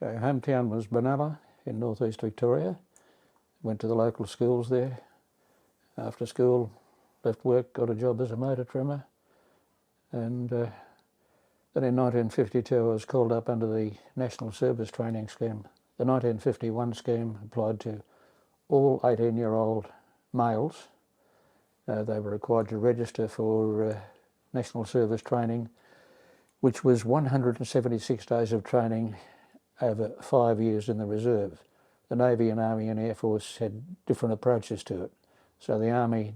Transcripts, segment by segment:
Hometown was Benalla in northeast Victoria. Went to the local schools there. After school, left work, got a job as a motor trimmer, and then in 1952 I was called up under the National Service Training Scheme. The 1951 scheme applied to all 18-year-old males. They were required to register for National Service Training, which was 176 days of training over 5 years in the reserve. The Navy and Army and Air Force had different approaches to it. So the Army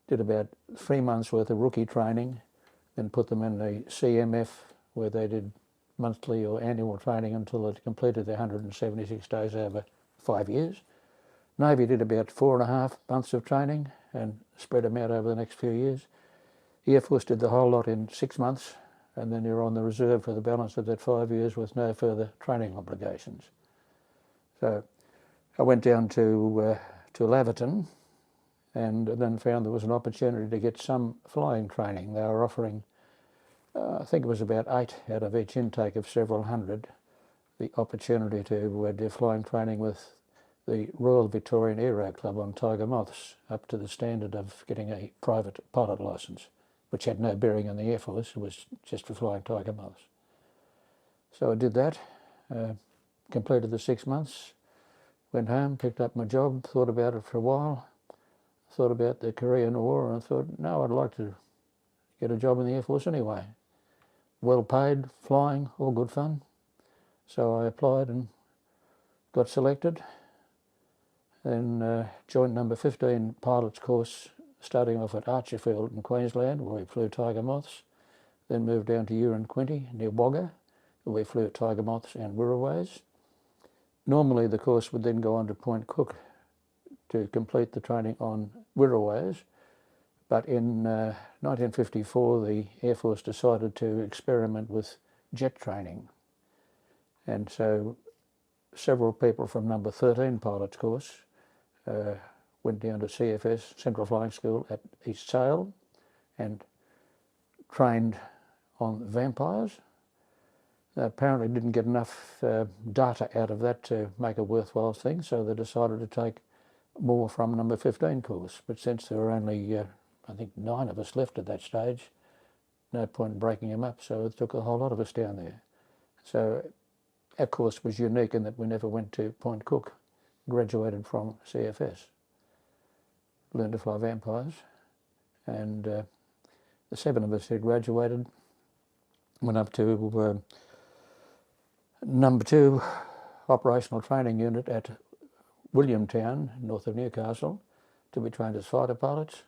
did about 3 months worth of rookie training, then put them in the CMF where they did monthly or annual training until they completed their 176 days over 5 years. Navy did about 4.5 months of training and spread them out over the next few years. The Air Force did the whole lot in 6 months, and then you're on the reserve for the balance of that 5 years with no further training obligations. So I went down to Laverton and then found there was an opportunity to get some flying training. They were offering, I think it was about 8 out of each intake of several hundred, the opportunity to do flying training with the Royal Victorian Aero Club on Tiger Moths, up to the standard of getting a private pilot licence, which had no bearing on the Air Force. It was just for flying Tiger Moths. So I did that, completed the 6 months, went home, picked up my job, thought about it for a while, thought about the Korean War, and I thought, no, I'd like to get a job in the Air Force anyway. Well paid, flying, all good fun. So I applied and got selected, then joined number 15 pilots course, starting off at Archerfield in Queensland, where we flew Tiger Moths, then moved down to Uranquinty near Wagga, where we flew Tiger Moths and Wirraways. Normally the course would then go on to Point Cook to complete the training on Wirraways, but in 1954 the Air Force decided to experiment with jet training, and so several people from number 13 pilots course went down to CFS, Central Flying School at East Sale, and trained on Vampires. They apparently didn't get enough data out of that to make a worthwhile thing, so they decided to take more from number 15 course. But since there were only, I think, 9 of us left at that stage, no point in breaking them up, so it took a whole lot of us down there. So our course was unique in that we never went to Point Cook, graduated from CFS. Learned to fly Vampires, and the 7 of us who graduated went up to number 2 operational training unit at Williamtown, north of Newcastle, to be trained as fighter pilots.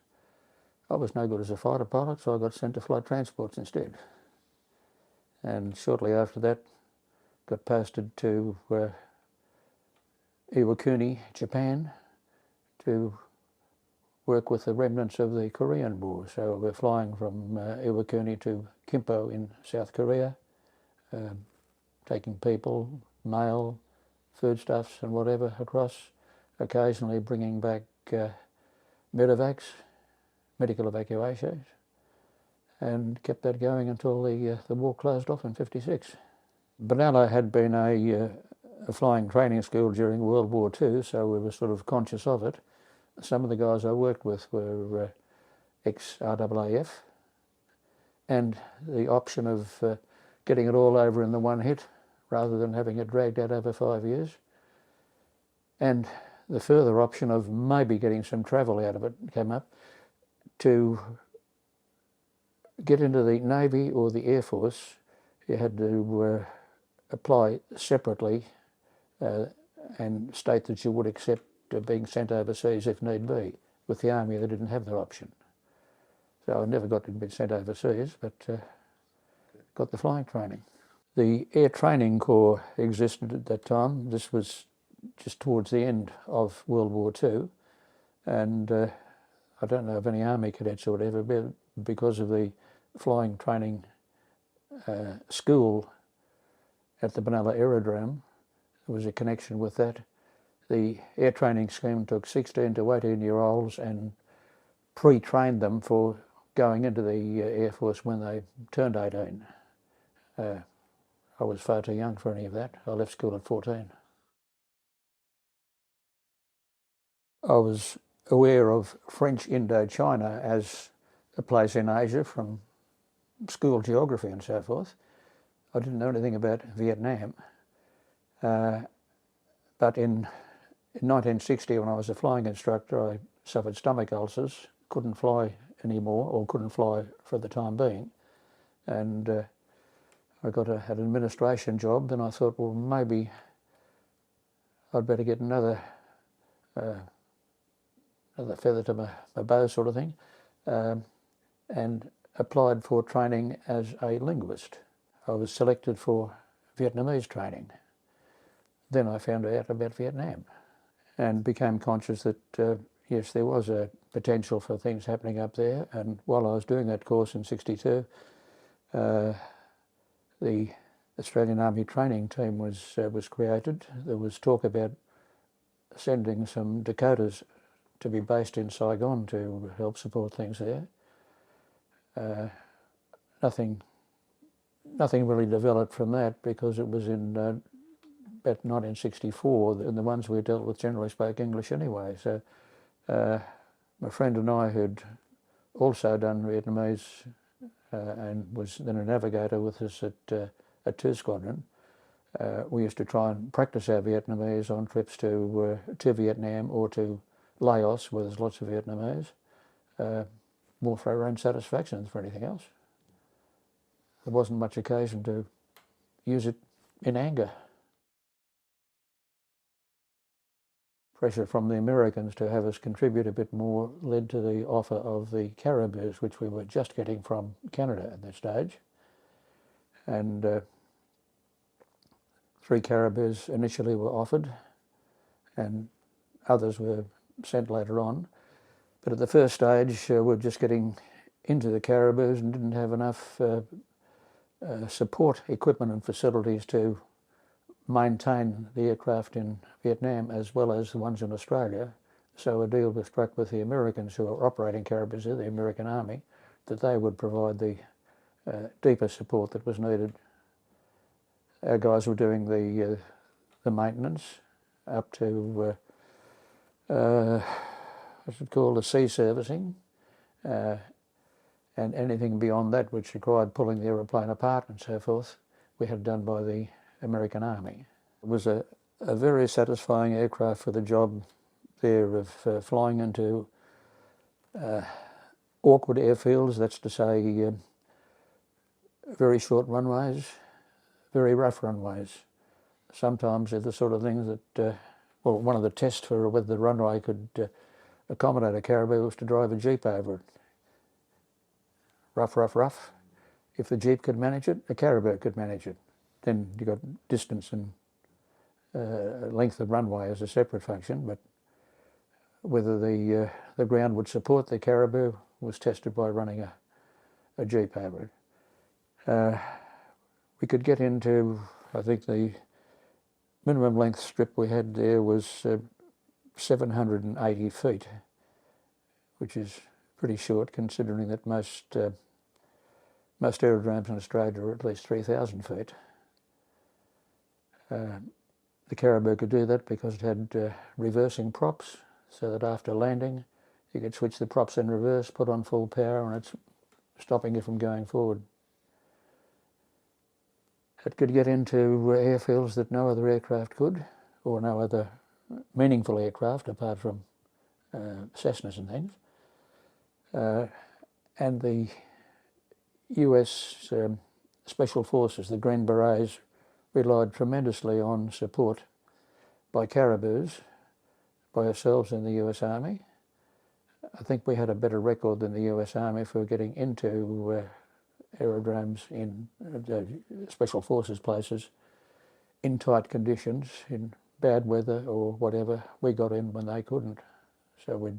I was no good as a fighter pilot, so I got sent to fly transports instead. And shortly after that, got posted to Iwakuni, Japan, to work with the remnants of the Korean War. So we're flying from Iwakuni to Kimpo in South Korea, taking people, mail, foodstuffs and whatever across, occasionally bringing back medevacs, medical evacuations, and kept that going until the war closed off in '56. Benalla had been a flying training school during World War II, so we were sort of conscious of it. Some of the guys I worked with were ex-RAAF, and the option of getting it all over in the one hit rather than having it dragged out over 5 years, and the further option of maybe getting some travel out of it came up. To get into the Navy or the Air Force, you had to apply separately and state that you would accept being sent overseas if need be. With the Army, they didn't have that option. So I never got to be sent overseas, but got the flying training. The Air Training Corps existed at that time. This was just towards the end of World War II, and I don't know of any Army cadets or whatever, but because of the flying training school at the Benalla Aerodrome, there was a connection with that. The air training scheme took 16 to 18-year-olds and pre-trained them for going into the Air Force when they turned 18. I was far too young for any of that. I left school at 14. I was aware of French Indochina as a place in Asia from school geography and so forth. I didn't know anything about Vietnam. But in 1960, when I was a flying instructor, I suffered stomach ulcers, couldn't fly anymore, or couldn't fly for the time being. And I got an administration job, and I thought, well, maybe I'd better get another feather to my bow sort of thing, and applied for training as a linguist. I was selected for Vietnamese training. Then I found out about Vietnam and became conscious that, yes, there was a potential for things happening up there. And while I was doing that course in '62, the Australian Army training team was created. There was talk about sending some Dakotas to be based in Saigon to help support things there. Nothing really developed from that, because it was in about 1964, and the ones we dealt with generally spoke English anyway. So my friend and I, who'd also done Vietnamese and was then a navigator with us at 2 Squadron, we used to try and practice our Vietnamese on trips to Vietnam or to Laos, where there's lots of Vietnamese, more for our own satisfaction than for anything else. There wasn't much occasion to use it in anger. Pressure from the Americans to have us contribute a bit more led to the offer of the Caribous, which we were just getting from Canada at that stage. And 3 Caribous initially were offered, and others were sent later on. But at the first stage, we were just getting into the Caribous and didn't have enough support equipment and facilities to maintain the aircraft in Vietnam as well as the ones in Australia. So a deal was struck with the Americans who were operating Caribous, the American Army, that they would provide the deeper support that was needed. Our guys were doing the maintenance up to what's it called, the sea servicing, and anything beyond that which required pulling the aeroplane apart and so forth, we had done by the American Army. It was a very satisfying aircraft for the job there of flying into awkward airfields, that's to say very short runways, very rough runways. Sometimes they're the sort of things that, well, one of the tests for whether the runway could accommodate a Caribou was to drive a Jeep over it. Rough, rough, rough. If the Jeep could manage it, a Caribou could manage it. Then you got distance and length of runway as a separate function, but whether the ground would support the Caribou was tested by running a Jeep over it. We could get into, I think the minimum length strip we had there was 780 feet, which is pretty short considering that most aerodromes in Australia are at least 3,000 feet. The Caribou could do that because it had reversing props, so that after landing you could switch the props in reverse, put on full power, and it's stopping you from going forward. It could get into airfields that no other aircraft could, or no other meaningful aircraft apart from Cessnas and things. And the US Special Forces, the Green Berets, relied tremendously on support by Caribous, by ourselves in the US Army. I think we had a better record than the US Army for getting into aerodromes in Special Forces places in tight conditions, in bad weather or whatever. We got in when they couldn't, so we'd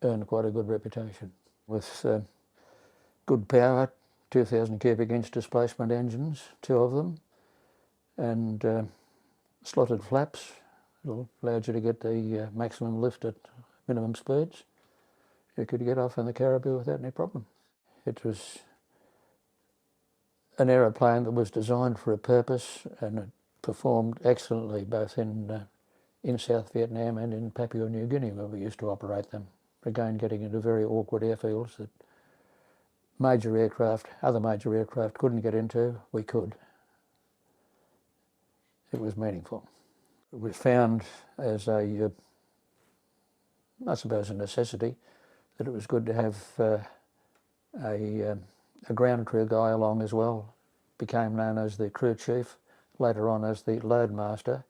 earned quite a good reputation. With good power, 2,000 cubic inch displacement engines, 2 of them, and slotted flaps. It allowed you to get the maximum lift at minimum speeds. You could get off in the Caribou without any problem. It was an aeroplane that was designed for a purpose, and it performed excellently both in South Vietnam and in Papua New Guinea where we used to operate them. Again, getting into very awkward airfields that other major aircraft couldn't get into, we could. It was meaningful. It was found as I suppose a necessity that it was good to have a ground crew guy along as well. Became known as the crew chief, later on as the load master,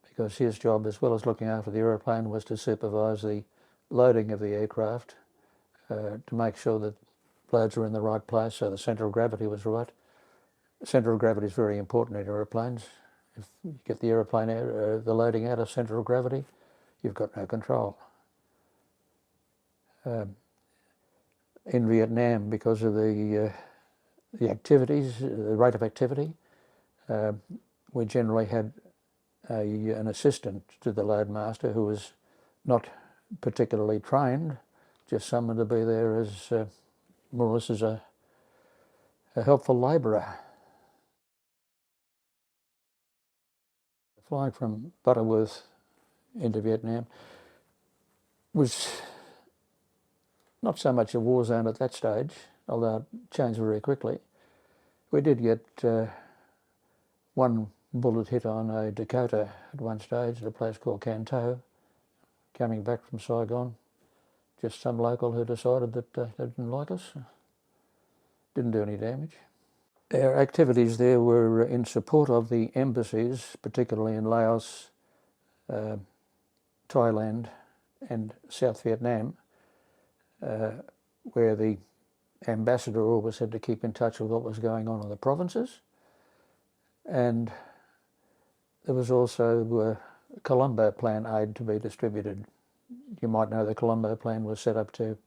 because his job, as well as looking after the aeroplane, was to supervise the loading of the aircraft to make sure that loads were in the right place, so the centre of gravity was right. The centre of gravity is very important in aeroplanes. If you get the aeroplane the loading out of centre of gravity, you've got no control. In Vietnam, because of the activities, the rate of activity, we generally had an assistant to the load master who was not particularly trained, just someone to be there as more or less as a helpful labourer. Flying from Butterworth into Vietnam was not so much a war zone at that stage, although it changed very quickly. We did get one bullet hit on a Dakota at one stage at a place called Can Tho, coming back from Saigon. Just some local who decided that they didn't like us. Didn't do any damage. Our activities there were in support of the embassies, particularly in Laos, Thailand and South Vietnam, where the ambassador always had to keep in touch with what was going on in the provinces. And there was also Colombo Plan aid to be distributed. You might know the Colombo Plan was set up to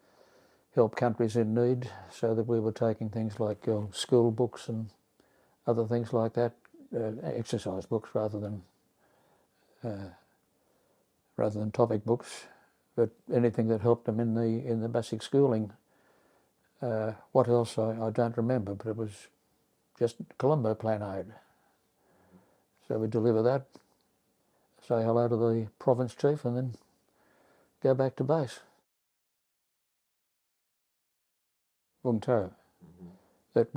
help countries in need, so that we were taking things like school books and other things like that, exercise books rather than topic books, but anything that helped them in the basic schooling. What else I don't remember, but it was just Colombo Plan aid. So we deliver that, say hello to the province chief, and then go back to base. Vung Tau. That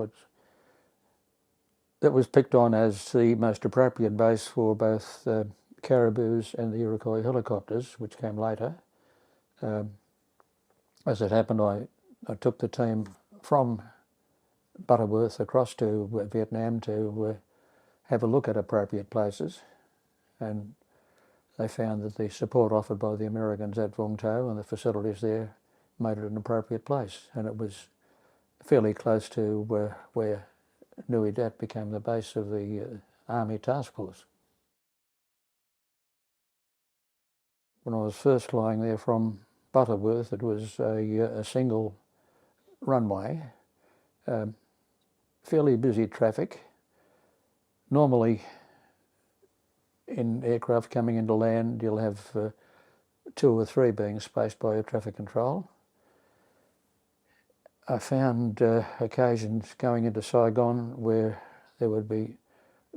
was picked on as the most appropriate base for both Caribous and the Iroquois helicopters, which came later. As it happened, I took the team from Butterworth across to Vietnam to have a look at appropriate places, and they found that the support offered by the Americans at Vung Tau and the facilities there made it an appropriate place, and it was fairly close to where Nui Dat became the base of the Army Task Force. When I was first flying there from Butterworth, it was a single runway, fairly busy traffic. Normally, in aircraft coming into land, you'll have 2 or 3 being spaced by air traffic control. I found occasions going into Saigon where there would be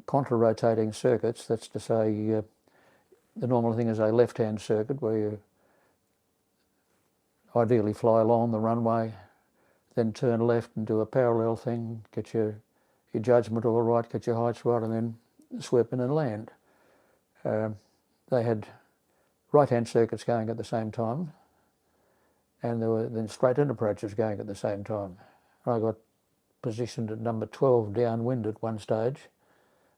contra-rotating circuits. That's to say, the normal thing is a left-hand circuit where you ideally fly along the runway, then turn left and do a parallel thing, get your judgment all right, get your heights right, and then sweep in and land. They had right-hand circuits going at the same time, and there were then straight-in approaches going at the same time. I got positioned at number 12 downwind at one stage,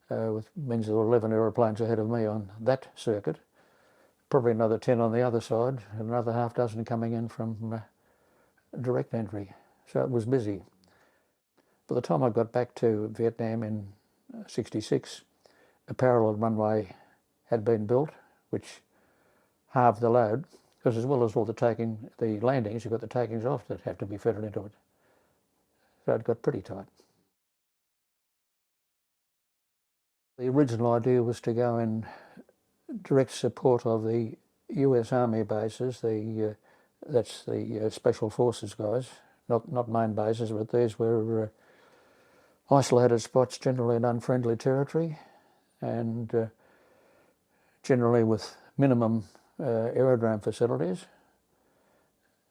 which means there were 11 aeroplanes ahead of me on that circuit, probably another 10 on the other side, and another half dozen coming in from direct entry. So it was busy. By the time I got back to Vietnam in '66, a parallel runway had been built, which halved the load, because as well as all the landings, you've got the takings off that have to be fitted into it. So it got pretty tight. The original idea was to go in direct support of the US Army bases, that's the Special Forces guys, not main bases, but these were isolated spots, generally in unfriendly territory, and generally with minimum aerodrome facilities.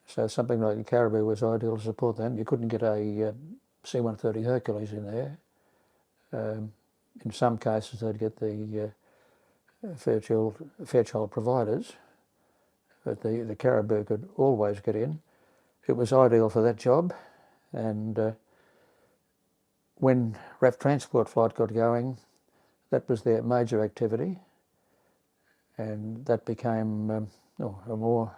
So something like the Caribou was ideal to support them. You couldn't get a C-130 Hercules in there. In some cases they'd get the Fairchild providers, but the Caribou could always get in. It was ideal for that job, and when RAF Transport Flight got going, that was their major activity, and that became a more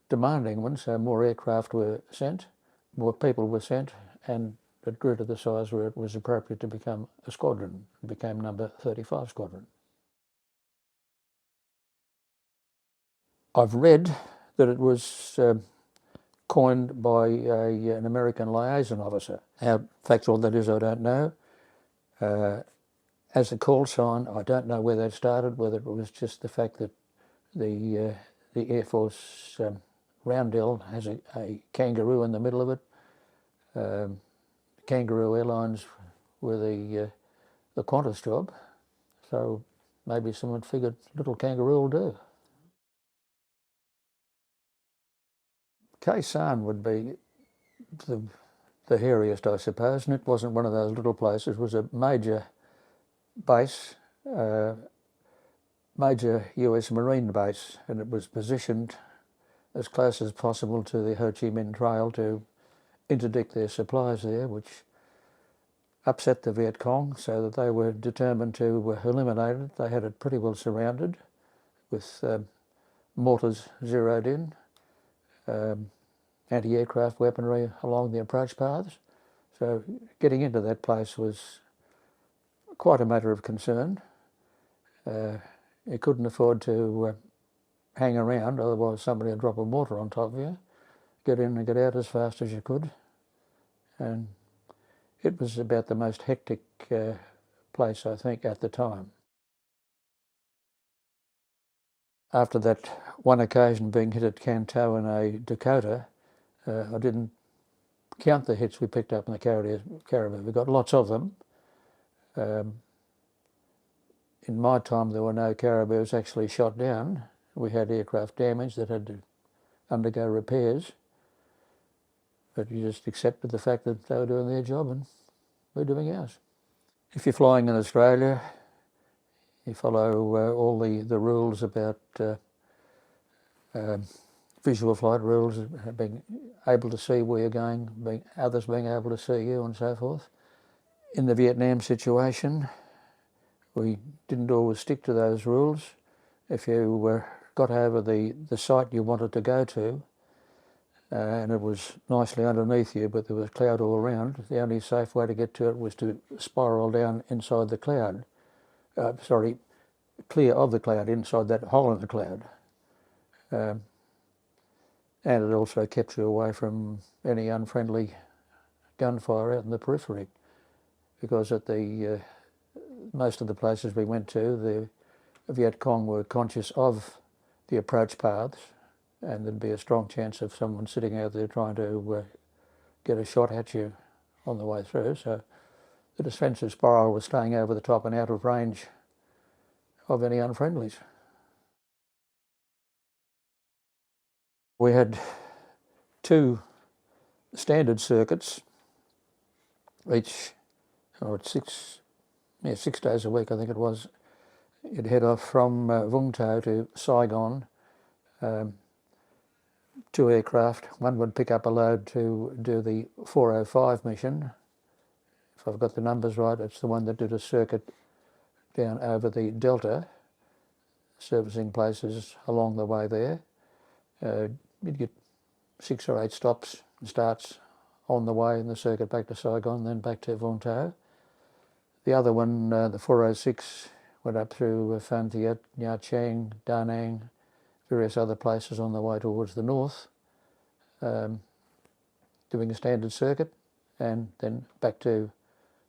demanding one, so more aircraft were sent, more people were sent, and it grew to the size where it was appropriate to become a squadron. It became number 35 Squadron. I've read that it was coined by an American liaison officer. How factual that is, I don't know. As a call sign, I don't know where that started, whether it was just the fact that the Air Force roundel has a kangaroo in the middle of it. Kangaroo Airlines were the Qantas job, so maybe someone figured little kangaroo will do. Khe Sanh would be the hairiest, I suppose, and it wasn't one of those little places. It was a major base, major US Marine base, and it was positioned as close as possible to the Ho Chi Minh Trail to interdict their supplies there, which upset the Viet Cong, so that they were determined to eliminate it. They had it pretty well surrounded with mortars zeroed in, anti-aircraft weaponry along the approach paths. So getting into that place was quite a matter of concern. You couldn't afford to hang around, otherwise somebody would drop a mortar on top of you. Get in and get out as fast as you could. And it was about the most hectic place, I think, at the time. After that one occasion being hit at Can Tho in a Dakota, I didn't count the hits we picked up in the Caribou. We got lots of them. In my time, there were no Caribous actually shot down. We had aircraft damage that had to undergo repairs, but you just accepted the fact that they were doing their job and we're doing ours. If you're flying in Australia, you follow all the rules about visual flight rules, being able to see where you're going, others being able to see you and so forth. In the Vietnam situation, we didn't always stick to those rules. If you got over the site you wanted to go to, and it was nicely underneath you, but there was cloud all around, the only safe way to get to it was to spiral down inside the cloud. Clear of the cloud, inside that hole in the cloud. And it also kept you away from any unfriendly gunfire out in the periphery, because at most of the places we went to, the Viet Cong were conscious of the approach paths, and there'd be a strong chance of someone sitting out there trying to get a shot at you on the way through. So the defensive spiral was staying over the top and out of range of any unfriendlies. We had 2 standard circuits, each 6 days a week, I think it was. You'd head off from Vung Tau to Saigon, 2 aircraft. One would pick up a load to do the 405 mission. If I've got the numbers right, it's the one that did a circuit down over the Delta, servicing places along the way there. You'd get 6 or 8 stops and starts on the way in the circuit back to Saigon, then back to Vung Tau. The other one, the 406, went up through Phan Thiet, Nha Trang, Da Nang, various other places on the way towards the north, doing a standard circuit, and then back to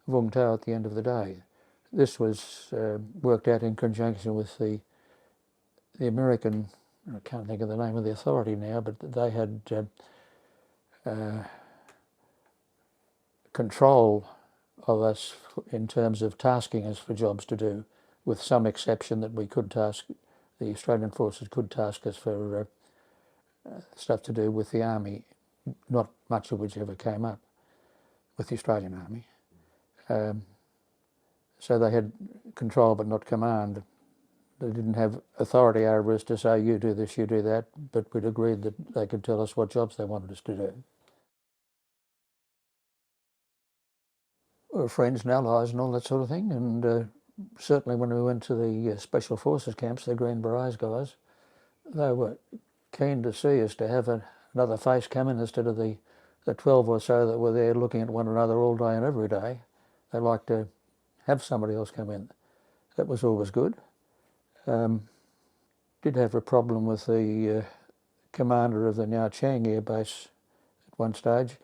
Vung Tau at the end of the day. This was worked out in conjunction with the American, I can't think of the name of the authority now, but they had control of us in terms of tasking us for jobs to do, with some exception that we could task, the Australian forces could task us for stuff to do with the army, not much of which ever came up with the Australian Army. So they had control but not command. They didn't have authority over us to say, you do this, you do that, but we'd agreed that they could tell us what jobs they wanted us to do. We were friends and allies and all that sort of thing, and certainly when we went to the Special Forces camps, the Green Berets guys, they were keen to see us to have another face come in instead of the 12 or so that were there looking at one another all day and every day. They liked to have somebody else come in. That was always good. Did have a problem with the commander of the Nha Trang Air Base at one stage,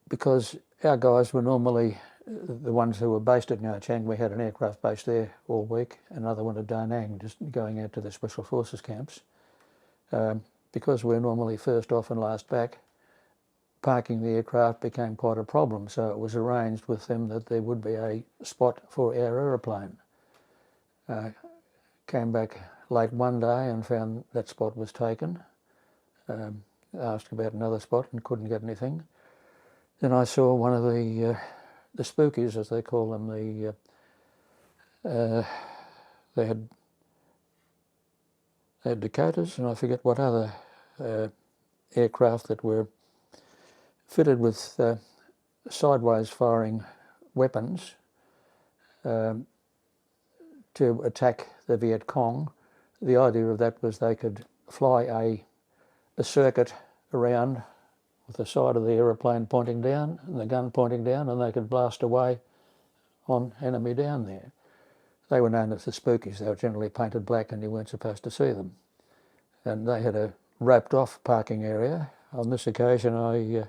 because our guys were normally the ones who were based at Nha Trang. We had an aircraft base there all week, another one at Da Nang, just going out to the Special Forces camps. Because we're normally first off and last back, parking the aircraft became quite a problem, so it was arranged with them that there would be a spot for our aeroplane. Came back late one day and found that spot was taken. Asked about another spot and couldn't get anything. Then I saw one of the spookies, as they call them. They had Dakotas, and I forget what other aircraft that were fitted with sideways firing weapons to attack the Viet Cong. The idea of that was they could fly a circuit around with the side of the aeroplane pointing down and the gun pointing down, and they could blast away on enemy down there. They were known as the Spookies. They were generally painted black and you weren't supposed to see them. And they had a roped off parking area. On this occasion I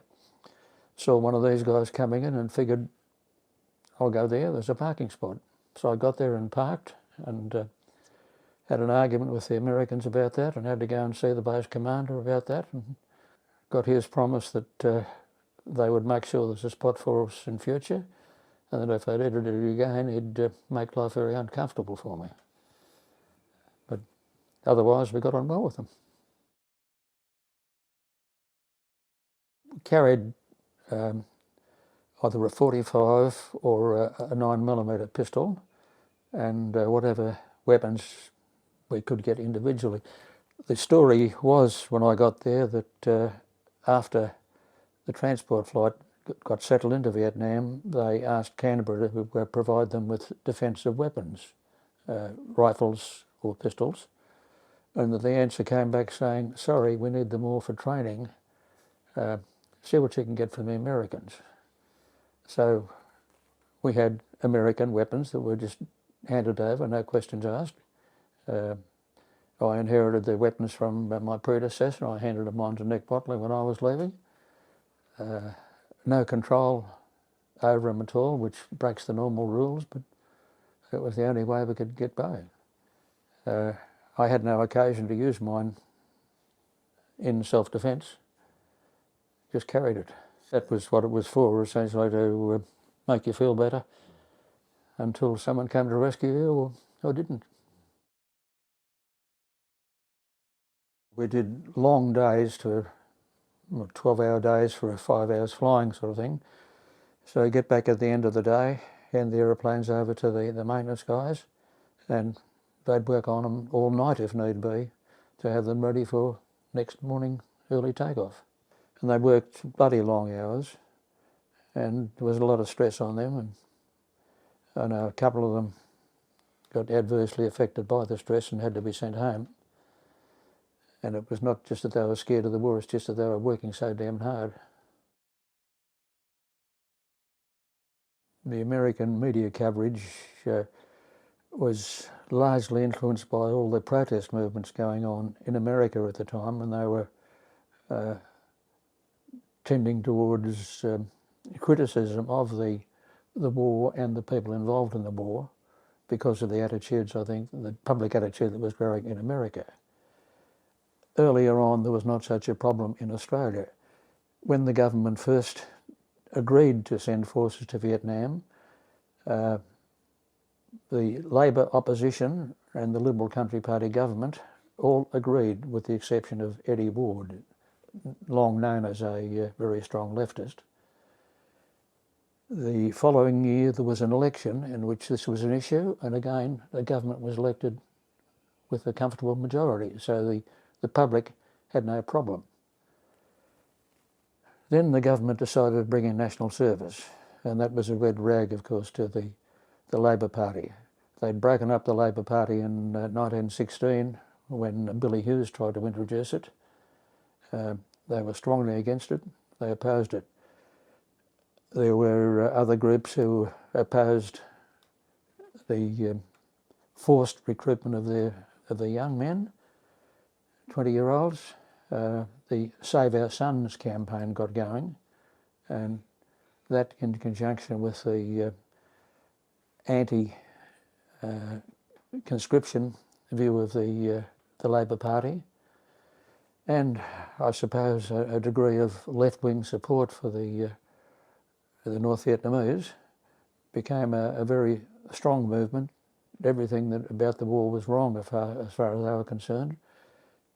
saw one of these guys coming in and figured, I'll go there, there's a parking spot. So I got there and parked, and had an argument with the Americans about that, and had to go and see the base commander about that, and got his promise that they would make sure there's a spot for us in future, and that if they did it again, he'd make life very uncomfortable for me. But otherwise, we got on well with them. We carried either a 45 or a 9mm pistol, and whatever weapons we could get individually. The story was, when I got there, that after the transport flight got settled into Vietnam, they asked Canberra to provide them with defensive weapons, rifles or pistols, and that the answer came back saying, sorry, we need them all for training, see what you can get from the Americans. So we had American weapons that were just handed over, no questions asked. I inherited the weapons from my predecessor. I handed them on to Nick Botley when I was leaving. No control over them at all, which breaks the normal rules, but it was the only way we could get by. I had no occasion to use mine in self-defence, just carried it. That was what it was for, essentially, to make you feel better until someone came to rescue you or didn't. We did long days, to 12-hour days for 5 hours flying sort of thing. So you get back at the end of the day, hand the aeroplanes over to the maintenance guys, and they'd work on them all night if need be to have them ready for next morning early takeoff. And they worked bloody long hours, and there was a lot of stress on them, and I know a couple of them got adversely affected by the stress and had to be sent home. And it was not just that they were scared of the war, it's just that they were working so damn hard. The American media coverage was largely influenced by all the protest movements going on in America at the time, and they were tending towards criticism of the war and the people involved in the war because of the attitudes, I think, the public attitude that was growing in America. Earlier on, there was not such a problem in Australia. When the government first agreed to send forces to Vietnam, The Labor opposition and the Liberal Country Party government all agreed, with the exception of Eddie Ward, long known as a very strong leftist. The following year there was an election in which this was an issue, and again the government was elected with a comfortable majority, so the public had no problem. Then the government decided to bring in national service, and that was a red rag, of course, to the Labor Party. They'd broken up the Labor Party in 1916 when Billy Hughes tried to introduce it. They were strongly against it. They opposed it. There were other groups who opposed the forced recruitment of the young men, 20-year-olds. The Save Our Sons campaign got going, and that, in conjunction with the anti-conscription view of the Labor Party, and I suppose a degree of left-wing support for the North Vietnamese, became a very strong movement. Everything about the war was wrong as far as they were concerned.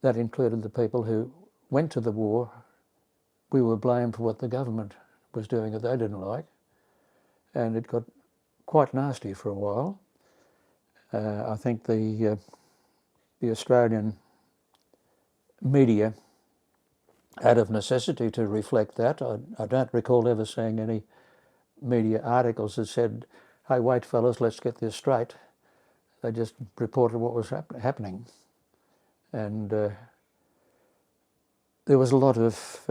That included the people who went to the war. We were blamed for what the government was doing that they didn't like, and it got quite nasty for a while. I think the Australian media, out of necessity to reflect that, I don't recall ever seeing any media articles that said, "Hey, wait fellas, let's get this straight." They just reported what was happening. And there was a lot of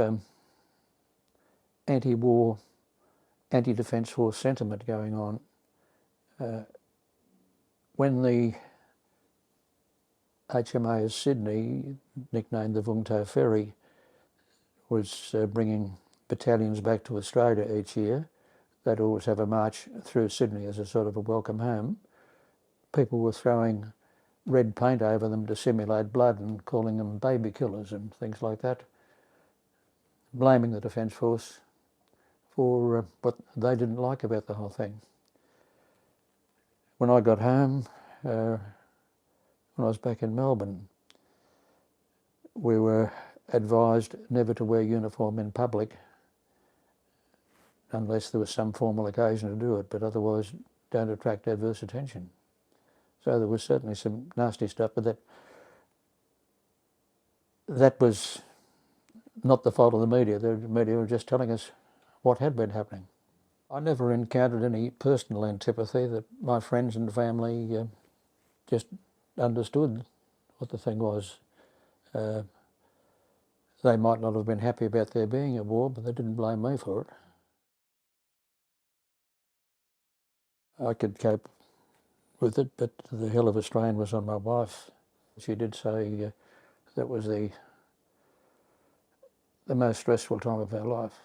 anti-war, anti-defence force sentiment going on. When the HMAS Sydney, nicknamed the Vung Tau Ferry, was bringing battalions back to Australia each year, they'd always have a march through Sydney as a sort of a welcome home. People were throwing red paint over them to simulate blood and calling them baby killers and things like that, blaming the Defence Force for what they didn't like about the whole thing. When I got home, when I was back in Melbourne, we were advised never to wear uniform in public unless there was some formal occasion to do it, but otherwise don't attract adverse attention. So there was certainly some nasty stuff, but that was not the fault of the media. The media were just telling us what had been happening. I never encountered any personal antipathy. That my friends and family just understood what the thing was. They might not have been happy about there being a war, but they didn't blame me for it. I could cope with it, but the hell of a strain was on my wife. She did say that was the most stressful time of her life.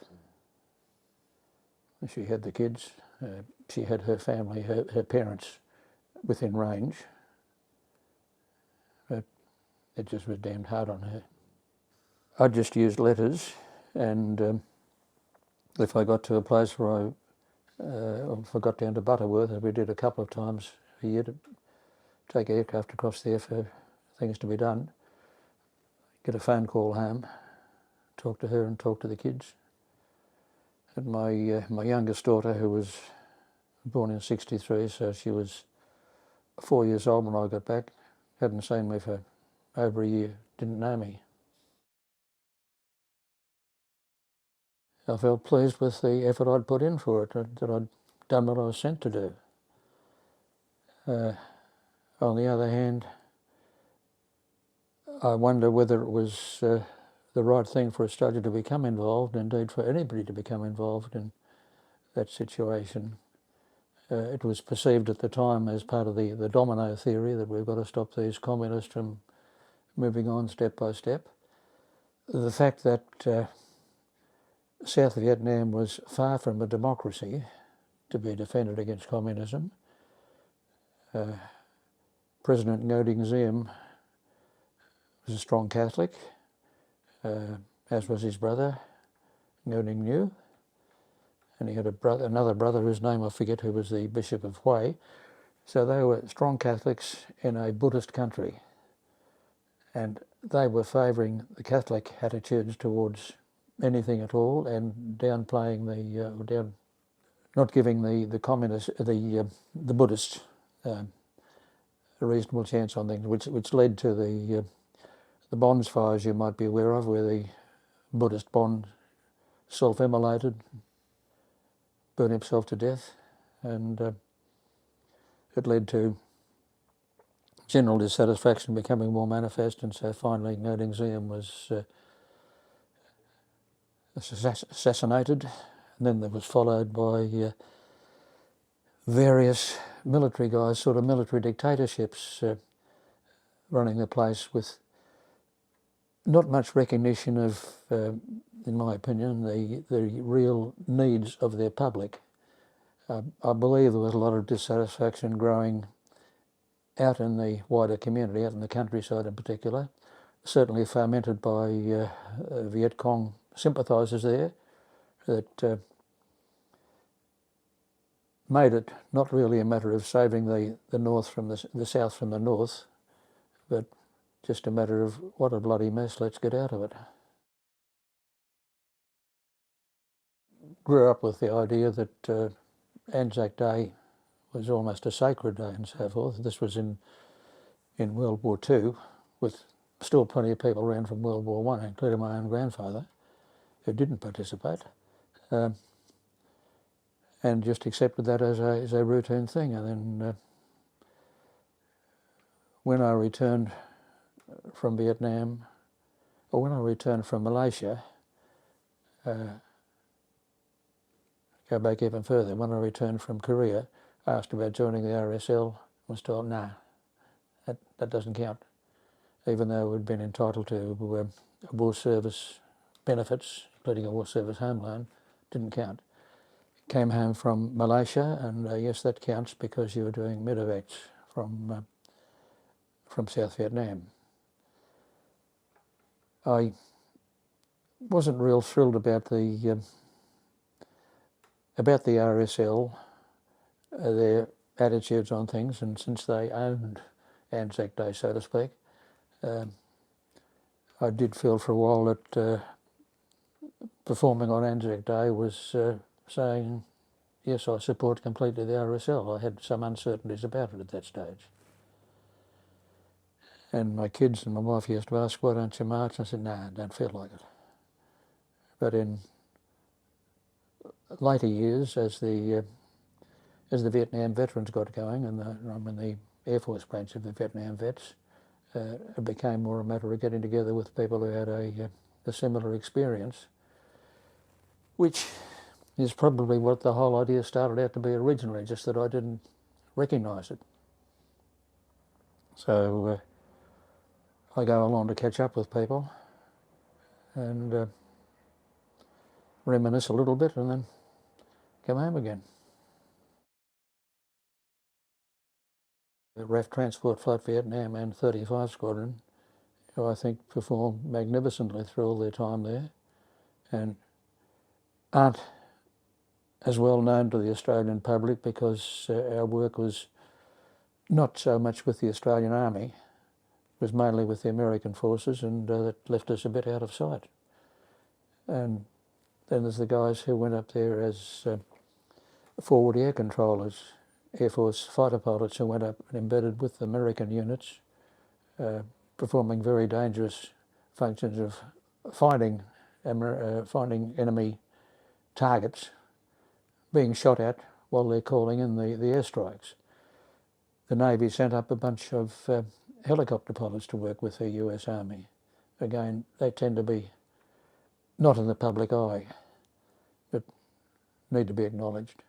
She had the kids, she had her family, her parents within range, but it just was damned hard on her. I just used letters, and if I got to a place where if I got down to Butterworth, as we did a couple of times a year to take aircraft across there for things to be done, get a phone call home, talk to her and talk to the kids. And my youngest daughter, who was born in '63, so she was 4 years old when I got back, hadn't seen me for over a year, didn't know me. I felt pleased with the effort I'd put in for it, that I'd done what I was sent to do. On the other hand, I wonder whether it was the right thing for Australia to become involved, indeed for anybody to become involved in that situation. It was perceived at the time as part of the domino theory that we've got to stop these communists from moving on step by step. The fact that South Vietnam was far from a democracy to be defended against communism. President Ngo Dinh Diem was a strong Catholic, as was his brother, Ngo Dinh Nhu. and he had another brother whose name I forget, who was the Bishop of Hue. So they were strong Catholics in a Buddhist country, and they were favouring the Catholic attitudes towards anything at all, and downplaying not giving the communist, the Buddhists a reasonable chance on things, which led to the Bonds fires you might be aware of, where the Buddhist Bond self-immolated, burned himself to death, and it led to general dissatisfaction becoming more manifest, and so finally Ngo Dinh Diem was assassinated, and then there was followed by various military guys, sort of military dictatorships, running the place with not much recognition of, in my opinion, the real needs of their public. I believe there was a lot of dissatisfaction growing out in the wider community, out in the countryside in particular, certainly fomented by Viet Cong sympathisers there, that made it not really a matter of saving the north from the south from the north, but just a matter of what a bloody mess, let's get out of it. Grew up with the idea that Anzac Day was almost a sacred day and so forth. This was in World War II, with still plenty of people around from World War I, including my own grandfather, who didn't participate, and just accepted that as a routine thing. And then when I returned from Vietnam, or when I returned from Malaysia, go back even further, when I returned from Korea, I asked about joining the RSL, was told, nah, that doesn't count. Even though we'd been entitled to war service benefits, including a war service home loan, didn't count. Came home from Malaysia, and yes, that counts because you were doing medevacs from South Vietnam. I wasn't real thrilled about the RSL, their attitudes on things, and since they owned Anzac Day, so to speak, I did feel for a while that performing on Anzac Day was saying, yes, I support completely the RSL. I had some uncertainties about it at that stage. And my kids and my wife used to ask, why don't you march? I said, no, I don't feel like it. But in later years, as the Vietnam veterans got going, and I'm in the Air Force branch of the Vietnam vets, it became more a matter of getting together with people who had a similar experience, which is probably what the whole idea started out to be originally, just that I didn't recognise it. So I go along to catch up with people and reminisce a little bit, and then come home again. The RAF Transport Flight Vietnam and 35 Squadron, who I think performed magnificently through all their time there, and aren't as well known to the Australian public because our work was not so much with the Australian Army, it was mainly with the American forces, and that left us a bit out of sight. And then there's the guys who went up there as forward air controllers, Air Force fighter pilots who went up and embedded with American units, performing very dangerous functions of finding enemy targets, being shot at while they're calling in the airstrikes. The Navy sent up a bunch of helicopter pilots to work with the US Army. Again, they tend to be not in the public eye, but need to be acknowledged.